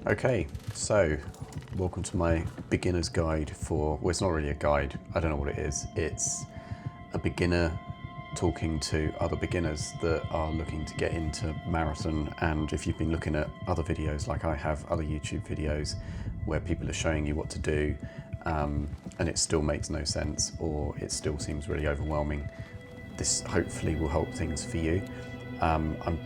Okay, so welcome to my beginner's guide for, well, it's not really a guide, I don't know what it is. It's a beginner talking to other beginners that are looking to get into marathon. And if you've been looking at other videos like I have, other YouTube videos where people are showing you what to do and it still makes no sense or it still seems really overwhelming, this hopefully will help things for you. I'm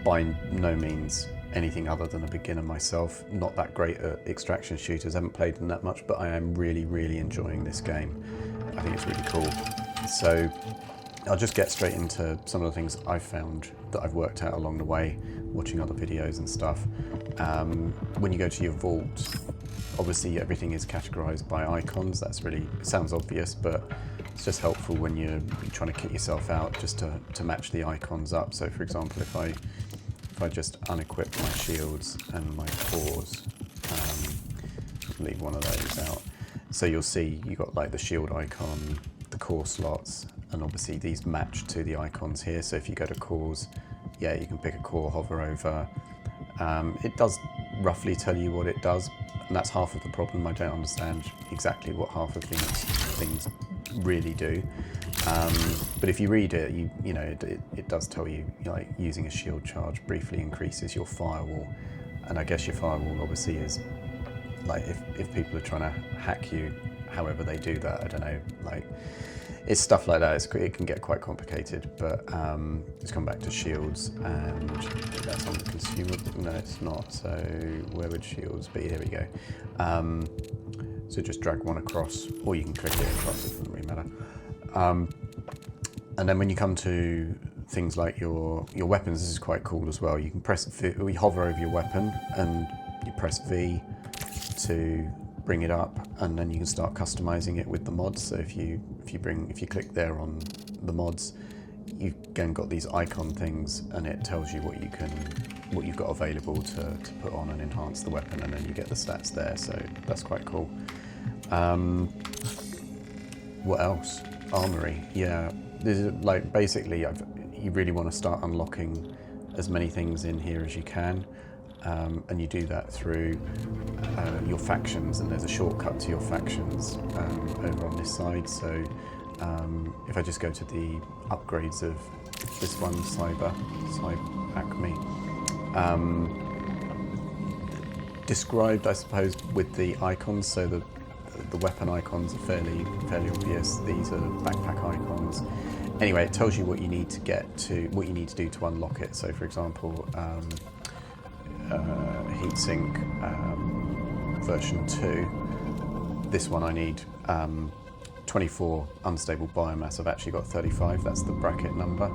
by no means anything other than a beginner myself, not that great at extraction shooters, haven't played them that much, but I am really enjoying this game. I think it's really cool. So I'll just get straight into some of the things I've found that I've worked out along the way, watching other videos and stuff. When you go to your vault, obviously everything is categorized by icons. That's really, it sounds obvious, but it's just helpful when you're trying to kit yourself out just to match the icons up. So for example, if I just unequip my shields and my cores, leave one of those out. So you'll see you got like the shield icon, the core slots, and obviously these match to the icons here. So if you go to cores, yeah, you can pick a core, hover over. It does roughly tell you what it does, and that's half of the problem. I don't understand exactly what half of things really do. But if you read it, you know it does tell you, like, using a shield charge briefly increases your firewall, and I guess your firewall obviously is like if people are trying to hack you, however they do that, I don't know, like it's stuff like that. It can get quite complicated, but let's come back to shields, and that's on the consumer. No, it's not. So where would shields be? Here we go. So just drag one across, or you can click it across, it doesn't really matter. And then when you come to things like your weapons, this is quite cool as well. You can press V, we hover over your weapon, and you press V to bring it up, and then you can start customizing it with the mods. So if you click there on the mods, you've again got these icon things, and it tells you what you've got available to put on and enhance the weapon, and then you get the stats there. So that's quite cool. What else? Armory. Yeah, this is like basically you really want to start unlocking as many things in here as you can, and you do that through your factions, and there's a shortcut to your factions over on this side. So if I just go to the upgrades of this one, Cyber Acme, described, I suppose, with the icons. So the weapon icons are fairly obvious. These are backpack icons. Anyway, it tells you what you need to do to unlock it. So for example, heatsink version 2. This one I need 24 unstable biomass. I've actually got 35. That's the bracket number.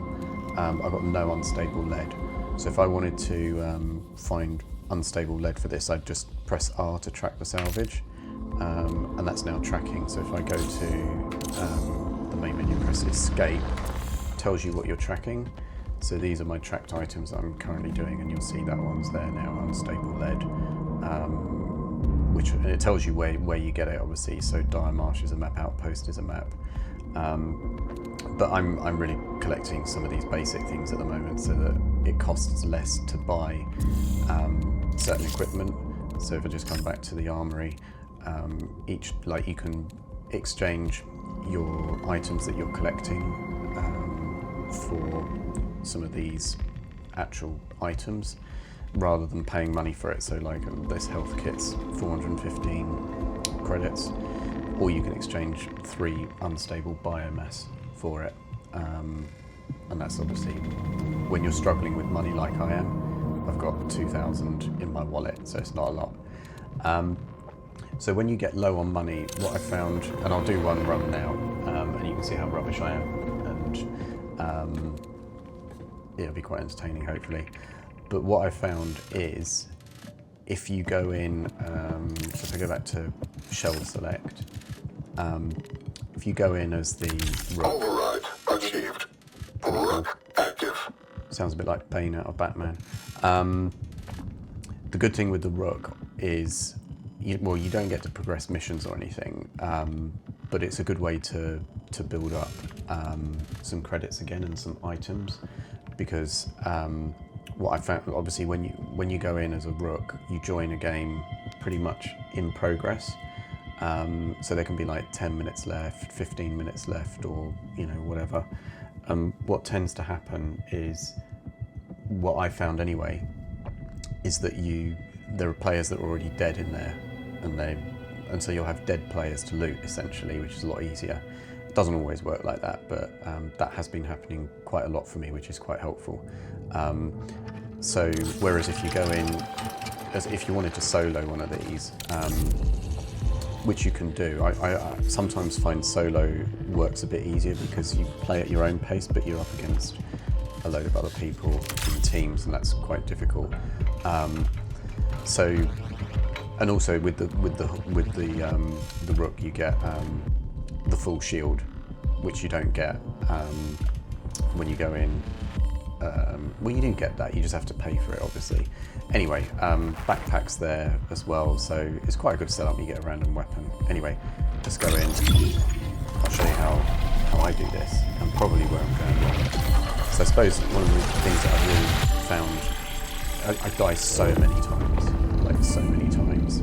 I've got no unstable lead. So if I wanted to find unstable lead for this, I'd just press R to track the salvage. And that's now tracking. So if I go to the main menu, press escape, it tells you what you're tracking. So these are my tracked items that I'm currently doing, and you'll see that one's there now, unstable lead, and it tells you where you get it, obviously. So Dire Marsh is a map, Outpost is a map. But I'm really collecting some of these basic things at the moment so that it costs less to buy certain equipment. So if I just come back to the armory, you can exchange your items that you're collecting for some of these actual items rather than paying money for it. So like this health kit's 415 credits, or you can exchange 3 unstable biomass for it. And that's obviously when you're struggling with money like I am. I've got 2,000 in my wallet, so it's not a lot. So when you get low on money, what I found, and I'll do one run now, and you can see how rubbish I am, and it'll be quite entertaining, hopefully. But what I found is, if you go in, so if I go back to shell select, if you go in as the rook, override achieved. Rook active. Sounds a bit like Bane out of Batman. The good thing with the rook is, you don't get to progress missions or anything, but it's a good way to build up some credits again and some items, because what I found, obviously, when you go in as a rook, you join a game pretty much in progress. So there can be like 10 minutes left, 15 minutes left, or whatever. What tends to happen is, what I found anyway, is that there are players that are already dead in there, and so you'll have dead players to loot essentially, which is a lot easier. It doesn't always work like that, but that has been happening quite a lot for me, which is quite helpful. So whereas if you go in, as if you wanted to solo one of these, which you can do, I sometimes find solo works a bit easier because you play at your own pace, but you're up against a load of other people in teams, and that's quite difficult. And also with the rook, you get the full shield, which you don't get when you go in. Well, you do get that, you just have to pay for it, obviously. Anyway, backpack's there as well, so it's quite a good setup. You get a random weapon. Anyway, let's go in. I'll show you how I do this, and probably where I'm going wrong. So I suppose one of the things that I've really found, I die so many times, like so many times,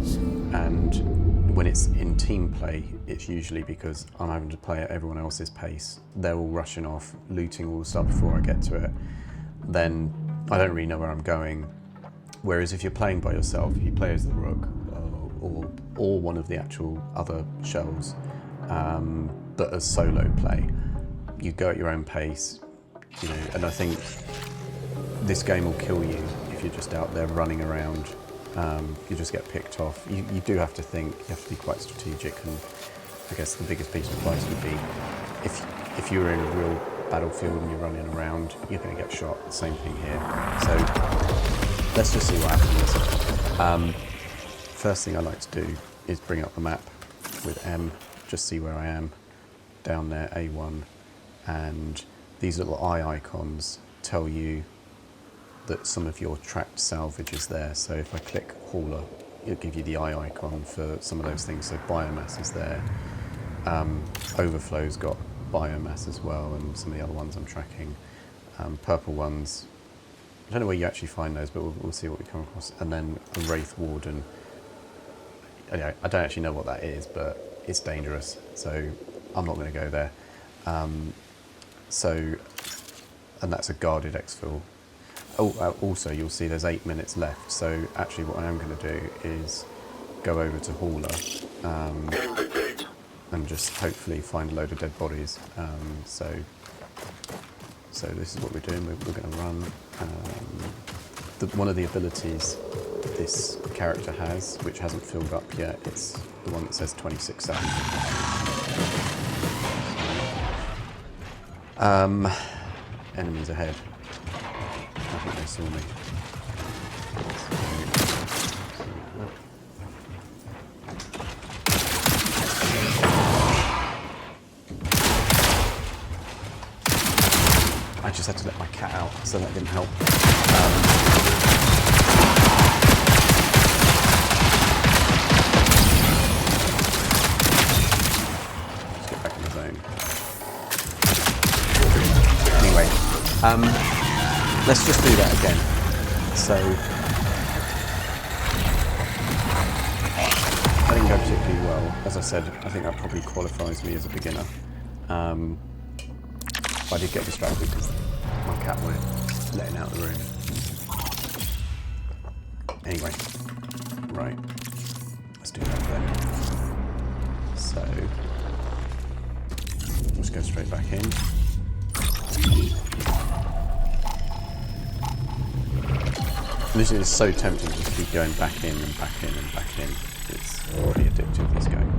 and when it's in team play, it's usually because I'm having to play at everyone else's pace. They're all rushing off, looting all the stuff before I get to it. Then I don't really know where I'm going. Whereas if you're playing by yourself, you play as the rook or one of the actual other shells, but as solo play, you go at your own pace, and I think this game will kill you if you're just out there running around. You just get picked off. You do have to think, you have to be quite strategic, and I guess the biggest piece of advice would be, if you're in a real battlefield and you're running around, you're going to get shot. Same thing here. So let's just see what happens. First thing I like to do is bring up the map with M, just see where I am. Down there, A1, and these little eye icons tell you that some of your tracked salvage is there. So if I click hauler, it'll give you the eye icon for some of those things. So biomass is there. Overflow's got biomass as well, and some of the other ones I'm tracking. Purple ones, I don't know where you actually find those, but we'll see what we come across. And then a Wraith Warden. I don't actually know what that is, but it's dangerous, so I'm not going to go there. And that's a guarded exfil. Also, you'll see there's 8 minutes left, so actually what I am going to do is go over to hauler and just hopefully find a load of dead bodies. So this is what we're doing. We're going to run. One of the abilities this character has, which hasn't filled up yet, it's the one that says 26 seconds. Enemies ahead. I think they saw me. I just had to let my cat out, so that didn't help. Let's get back in the zone. Anyway, let's just do that again. So, that didn't go particularly well. As I said, I think that probably qualifies me as a beginner. I did get distracted because my cat went letting out the room. Anyway, right, let's do that then. So, let's go straight back in. This is so tempting to just keep going back in and back in and back in. It's already addictive, this game.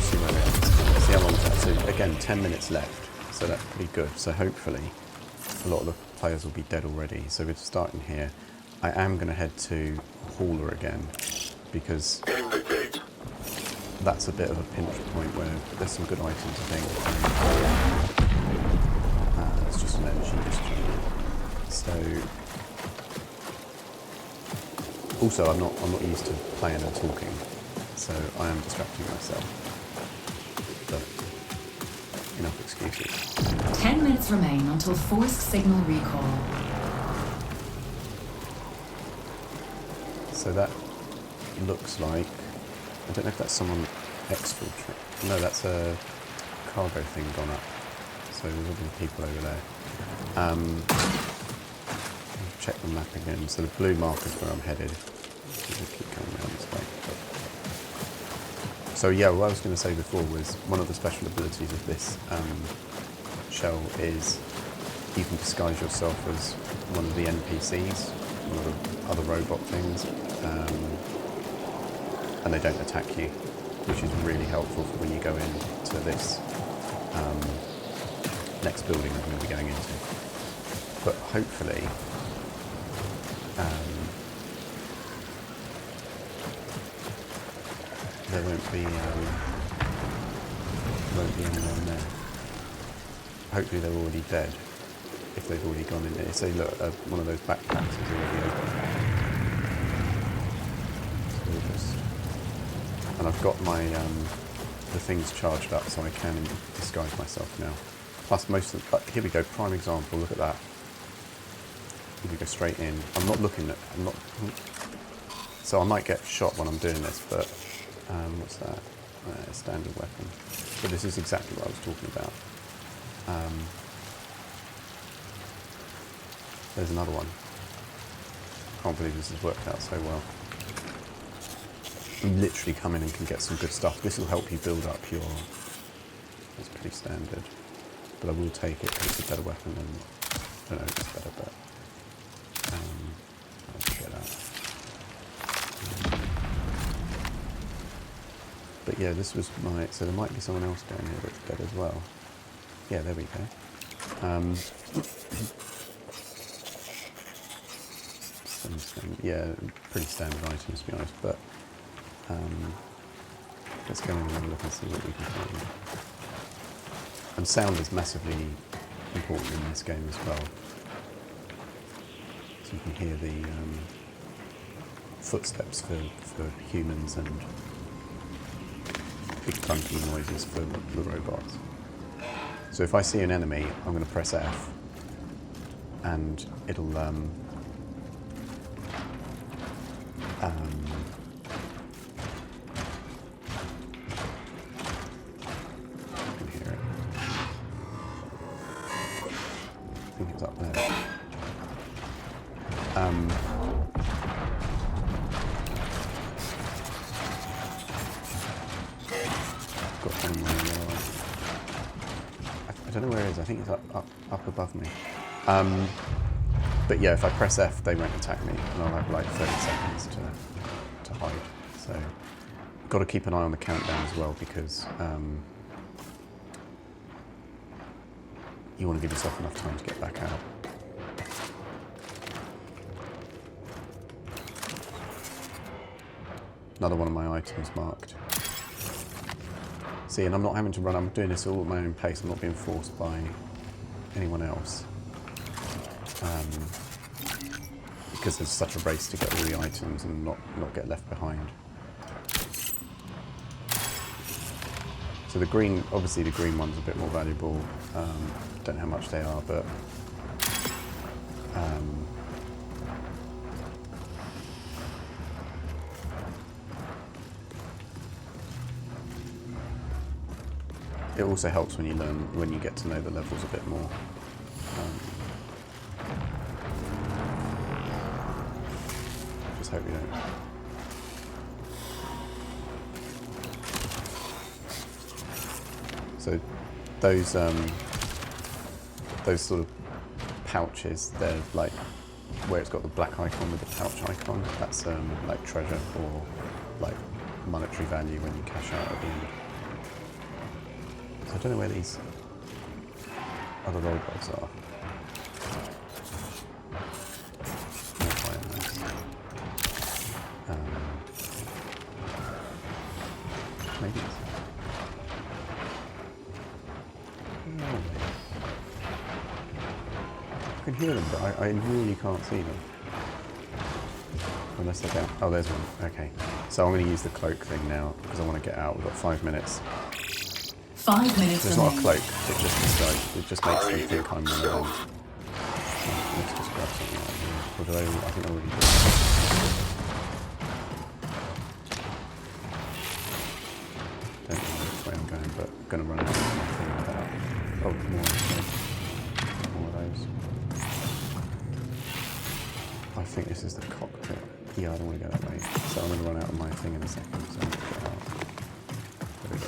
See how long is that? So again, 10 minutes left. So that's pretty good. So hopefully a lot of the players will be dead already. So we're starting here. I am going to head to hauler again because that's a bit of a pinch point where there's some good items, I think. It's just an energy discharge. So also I'm not used to playing and talking, so I am distracting myself. But enough excuses. 10 minutes remain until forced signal recall. So that looks like, I don't know if that's someone exfiltrating. No, that's a cargo thing gone up. So there's all the people over there. Check the map again. So the blue markers where I'm headed. Just keep coming around this way. So yeah, what I was going to say before was one of the special abilities of this shell is you can disguise yourself as one of the NPCs, one of the other robot things, and they don't attack you, which is really helpful for when you go into this next building I'm going to be going into. But hopefully there won't be anyone there. Hopefully they're already dead, if they've already gone in there. Say, look, one of those backpacks is already open. So we'll just... And I've got my the things charged up, so I can disguise myself now. Plus most of the... here we go, prime example, look at that. Here we go straight in. I'm not looking at... So I might get shot when I'm doing this, but... what's that? A standard weapon. But this is exactly what I was talking about. There's another one. Can't believe this has worked out so well. You literally come in and can get some good stuff. This will help you build up your... It's pretty standard. But I will take it because it's a better weapon than... I don't know if it's better, but... I'll get that. But yeah, this was my... So there might be someone else down here that's dead as well. Yeah, there we go. Yeah, pretty standard items to be honest, but let's go in and have a look and see what we can find. And sound is massively important in this game as well. So you can hear the footsteps for humans and big clunky noises for the robots. So if I see an enemy, I'm going to press F, and it'll I can hear it. I think it's up there. Got one more. I don't know where it is. I think it's up above me. But yeah, if I press F, they won't attack me, and I'll have like 30 seconds to hide. So, got to keep an eye on the countdown as well, because you want to give yourself enough time to get back out. Another one of my items marked. See, and I'm not having to run, I'm doing this all at my own pace, I'm not being forced by anyone else. Because there's such a race to get all the items and not get left behind. So the green, obviously the green one's a bit more valuable. Don't know how much they are, but it also helps when you get to know the levels a bit more. Just hope you don't. So those sort of pouches, they're like where it's got the black icon with the pouch icon. That's like treasure or like monetary value when you cash out at the end. So I don't know where these other robots are. Maybe I can hear them, but I really can't see them. Unless they're down. Oh, there's one. Okay. So I'm going to use the cloak thing now because I want to get out. We've got 5 minutes. 5 minutes It's not a remaining. cloak. It just decides. It just makes them think I'm one of them. Let's just grab something out of here. Or do I think I already did. Don't know which way I'm going, but I'm going to run out of my thing without. Oh, more of those. I think this is the cockpit. Yeah, I don't want to go that way. So I'm going to run out of my thing in a second. So I'm going to get out. There we go.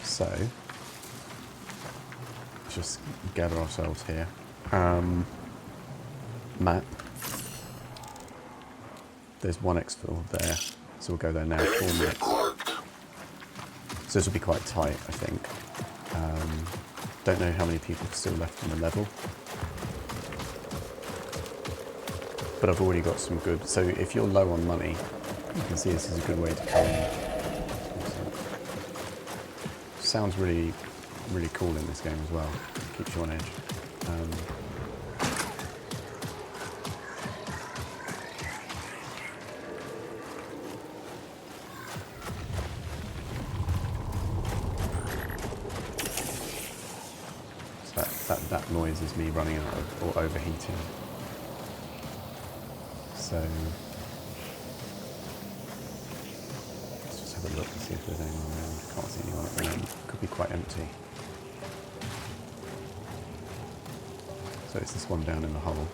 So, let's just gather ourselves here. Map. There's one exfil there. So we'll go there now. 4 minutes. So this will be quite tight, I think. Don't know how many people are still left in the level. But I've already got some good. So if you're low on money, you can see this is a good way to come in. Sounds really, really cool in this game as well. Keeps you on edge. So that noise is me running out of, or overheating. So let's just have a look and see if there's anyone around. Can't see anyone at the moment. Could be quite empty. So it's this one down in the hole.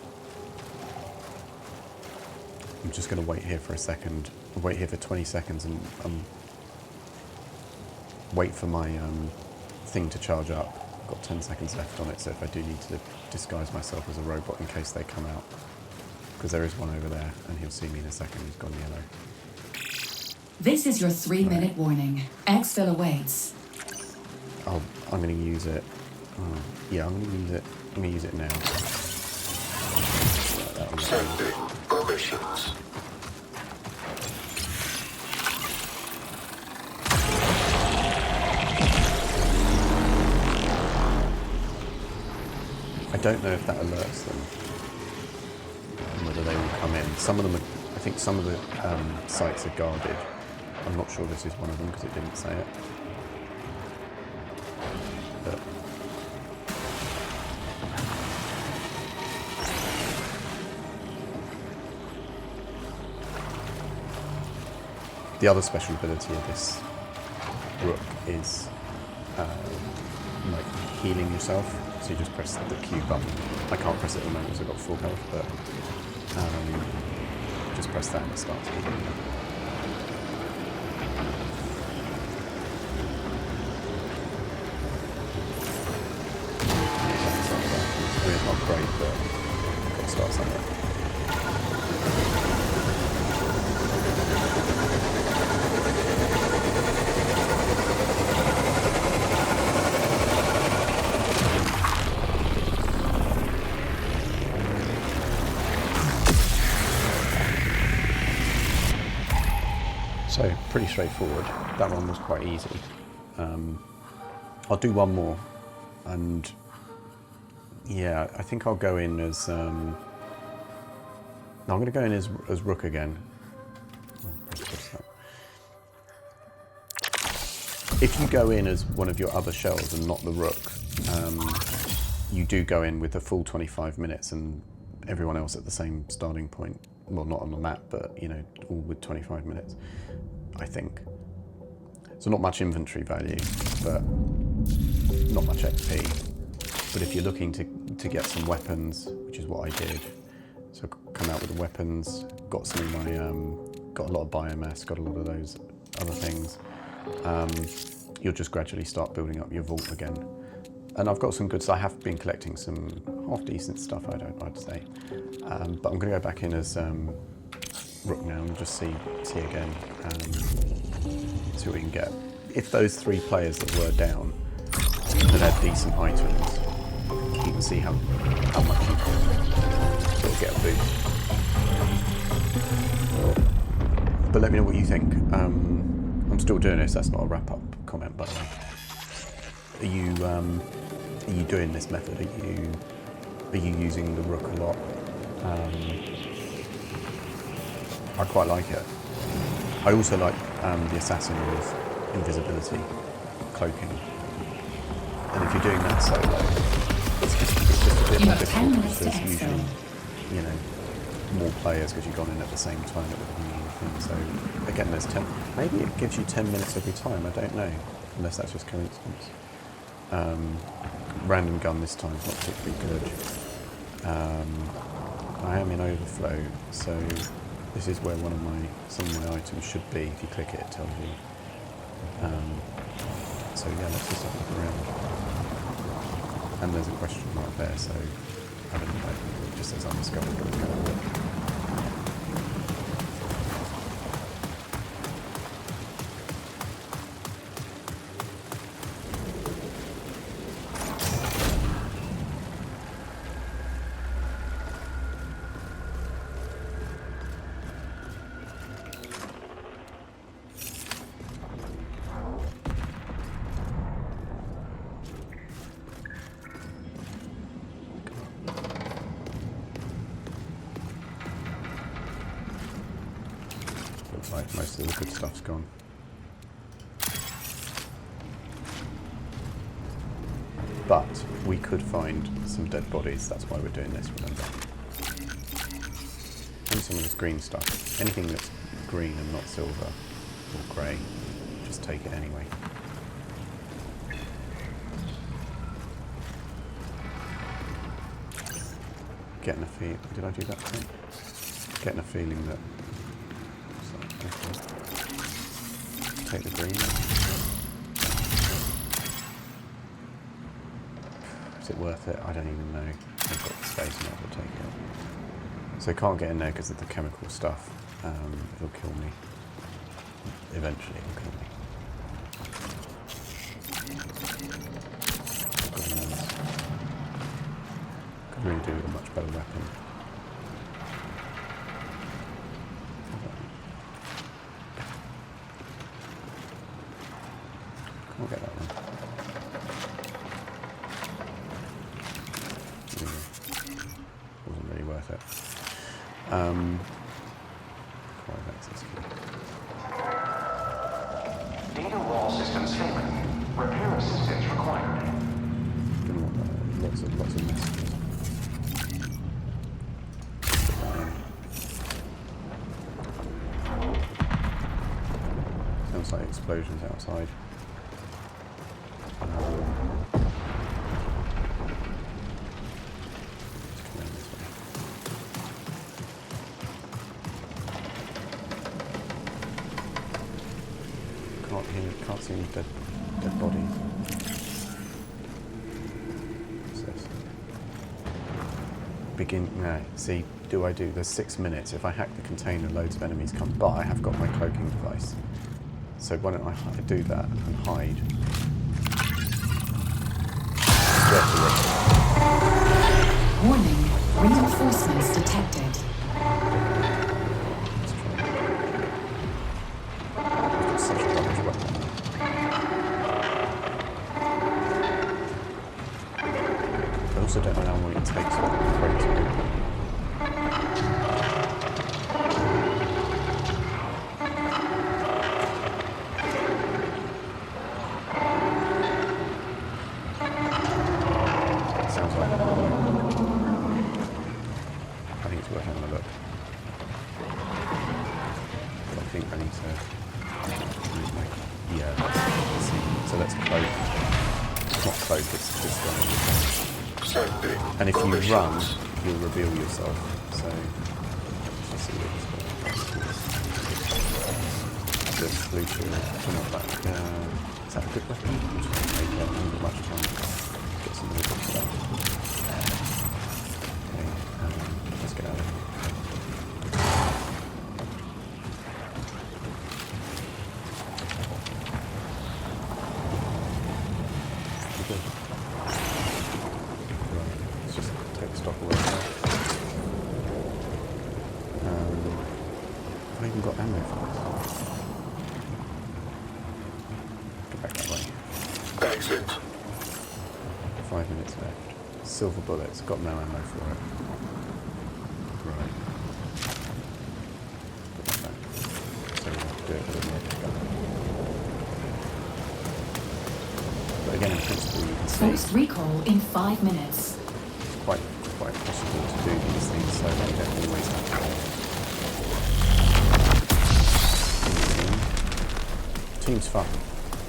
I'm just going to wait here for a second. Wait here for 20 seconds and wait for my thing to charge up. I've got 10 seconds left on it, so if I do need to disguise myself as a robot in case they come out. Because there is one over there, and he'll see me in a second. He's gone yellow. This is your 3-minute warning. Exfil awaits. I'm going to use it. Yeah, I'm going to use it. I'm going to use it now. Sending permissions. I don't know if that alerts them, and whether they will come in. Some of them, I think some of the sites are guarded. I'm not sure this is one of them because it didn't say it. But the other special ability of this rook is like healing yourself. So you just press the Q button. I can't press it at the moment because I've got full health, but just press that and it starts healing you. I mean, it's not great, but I've got to start somewhere. So, pretty straightforward. That one was quite easy. I'll do one more, and yeah, I think I'll go in as... no, I'm going to go in as Rook again. If you go in as one of your other shells and not the Rook, you do go in with the full 25 minutes and everyone else at the same starting point. Well, not on the map, but, you know, all with 25 minutes, I think. So not much inventory value, but not much XP. But if you're looking to get some weapons, which is what I did, so come out with the weapons, got some of my, got a lot of biomass, got a lot of those other things, you'll just gradually start building up your vault again. And I've got some good, so I have been collecting some half-decent stuff, I'd say. But I'm going to go back in as Rook now and just see again, see what we can get. If those 3 players that were down had had decent items, you can see how much you can sort of get a boost. But let me know what you think. I'm still doing this, that's not a wrap-up comment, by the way. are you doing this method? Are you using the rook a lot? I quite like it. I also like the assassin with invisibility, cloaking. And if you're doing that solo, it's just a bit You more have 10 difficult minutes because to there's exfil. usually, you know, more players because you've gone in at the same time at the beginning of the thing. So again, there's 10. Maybe it gives you 10 minutes every time. I don't know, unless that's just coincidence. Random gun this time is not particularly good. I am in overflow, so this is where some of my items should be. If you click it, it tells you. So yeah, let's just have a look around. And there's a question mark there, so I don't know. It just says undiscovered. Go have a look. Looks like most of the good stuff's gone. But we could find some dead bodies, that's why we're doing this, remember. And some of this green stuff. Anything that's green and not silver or grey, just take it anyway. Getting a feel. Did I do that thing? Getting a feeling that. Take the green. Is it worth it? I don't even know. I've got the space now to take it. So I can't get in there because of the chemical stuff. It'll kill me. Eventually it'll kill me. Could really do with a much better weapon. Can't get that one. Wasn't really worth it. Quite access key. Data wall systems failing. Repair assistance required. Don't want that. Lots of messages. Put that in. Sounds like explosions outside. Let's come around this way. Can't see any dead bodies. What's this? No, see, there's 6 minutes. If I hack the container, loads of enemies come by, I have got my cloaking device. So why don't I do that and hide? Warning, reinforcements detected. I've got such a rubbish weapon. I also don't know how long it takes for the crate to open. Sounds like I think it's worth having a look. But I think I need to use my... Yeah, let's see. So let's cloak. It's not cloak, it's just running. Sending. And if you run, you'll reveal yourself. So let's see what this is. The blue shield, not that. Is that a good weapon? Just take it, not much time. Get some more books out. Okay, let's get out of here. Pretty good. Right, let's just take the stock away now. Have I even got ammo for this? Go back that way. Exit. 5 minutes left. Silver bullets, got no ammo for it. Right. Put that back. So we'll have to do it with a medic gun. But again, in principle, you can see Forced recall in 5 minutes. it's quite possible to do these things so that you don't always have to. Team's fun,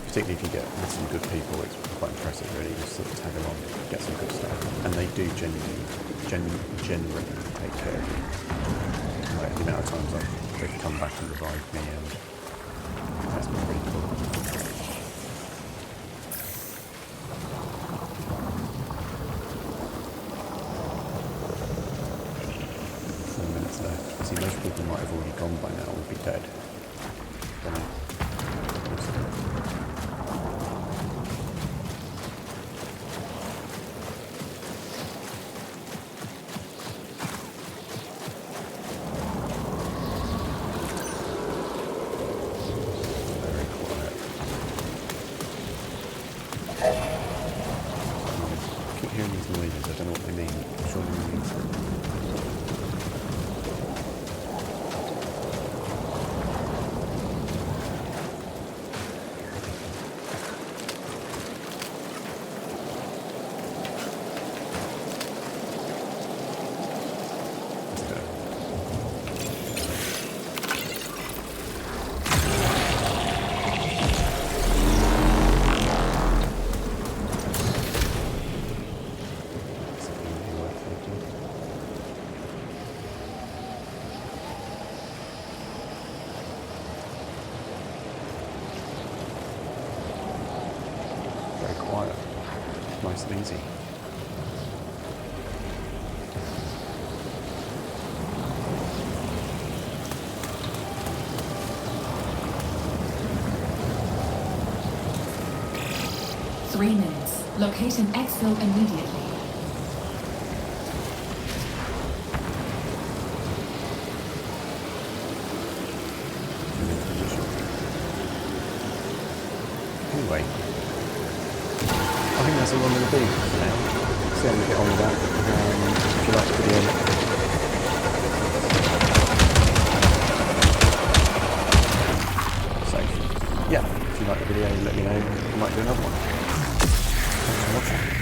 particularly if you get with some good people. It's quite impressive, really. Just sort of tag along, get some good stuff, and they do generally take care of you. Like the amount of times they've come back and revived me, and that's been pretty cool. 4 minutes left. See, most people might have already gone by now, would be dead. Don't know. Hearing these noises, I don't know what they mean. I'm sure they mean something. Let's go. Very quiet, nice and easy. Three minutes. Locate an exfil immediately. Anyway, I think that's all I'm going to do for now. See how we get on with that. If you like the video, so yeah, if you like the video, let me know. I might do another one. Thanks for watching.